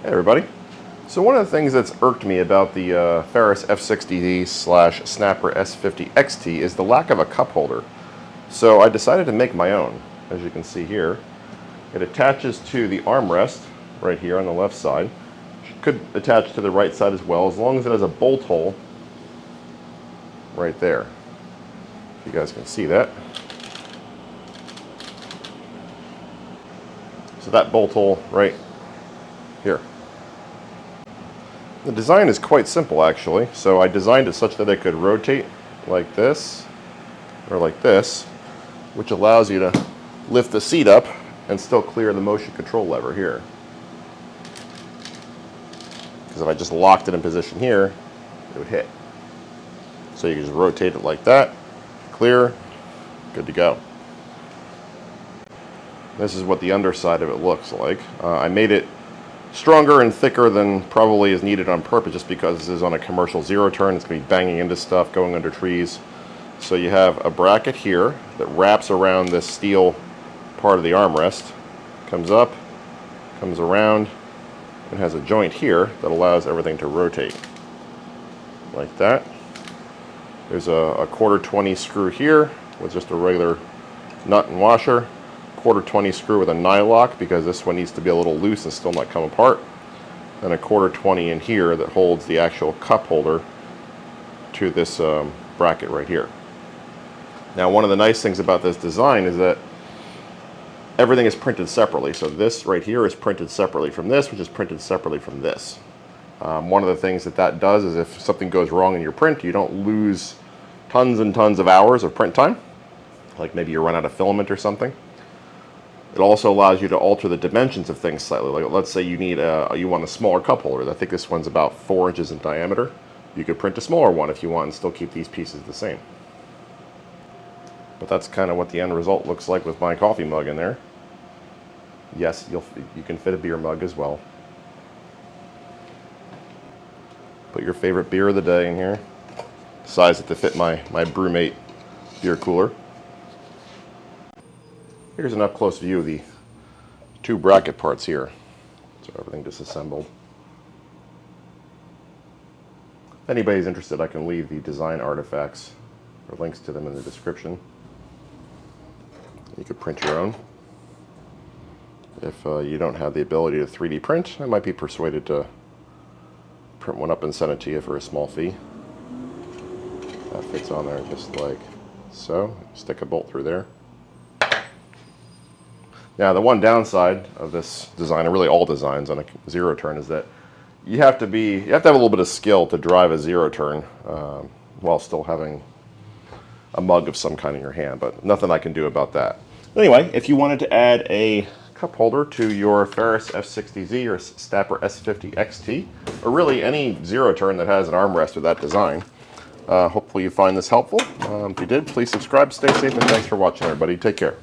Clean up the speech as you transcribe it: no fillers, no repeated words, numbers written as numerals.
Hey everybody. So one of the things that's irked me about the Ferris F60Z / Snapper S50XT is the lack of a cup holder. So I decided to make my own. As you can see here, it attaches to the armrest right here on the left side. It could attach to the right side as well, as long as it has a bolt hole right there. If you guys can see that. So that bolt hole right here. The design is quite simple actually, so I designed it such that it could rotate like this or like this, which allows you to lift the seat up and still clear the motion control lever here. Because if I just locked it in position here, it would hit. So you can just rotate it like that, clear, good to go. This is what the underside of it looks like. I made it stronger and thicker than probably is needed on purpose, just because this is on a commercial zero turn. It's going to be banging into stuff, going under trees. So you have a bracket here that wraps around this steel part of the armrest, comes up, comes around, and has a joint here that allows everything to rotate like that. There's a 1/4 screw here with just a regular nut and washer. 1/4 screw with a nylock, because this one needs to be a little loose and still not come apart. And a 1/4 in here that holds the actual cup holder to this bracket right here. Now, one of the nice things about this design is that everything is printed separately. So this right here is printed separately from this, which is printed separately from this. One of the things that does is if something goes wrong in your print, you don't lose tons and tons of hours of print time, like maybe you run out of filament or something. It also allows you to alter the dimensions of things slightly. Like, let's say you want a smaller cup holder. I think this one's about 4 inches in diameter. You could print a smaller one if you want and still keep these pieces the same. But that's kind of what the end result looks like with my coffee mug in there. Yes, you can fit a beer mug as well. Put your favorite beer of the day in here. Size it to fit my Brewmate beer cooler. Here's an up-close view of the 2 bracket parts here. So everything disassembled. If anybody's interested, I can leave the design artifacts or links to them in the description. You could print your own. If you don't have the ability to 3D print, I might be persuaded to print one up and send it to you for a small fee. That fits on there just like so. Stick a bolt through there. Now, the one downside of this design, and really all designs on a zero turn, is that you have to have a little bit of skill to drive a zero turn while still having a mug of some kind in your hand, but nothing I can do about that. Anyway, if you wanted to add a cup holder to your Ferris F60Z or Snapper S50XT, or really any zero turn that has an armrest with that design, hopefully you find this helpful. If you did, please subscribe, stay safe, and thanks for watching, everybody. Take care.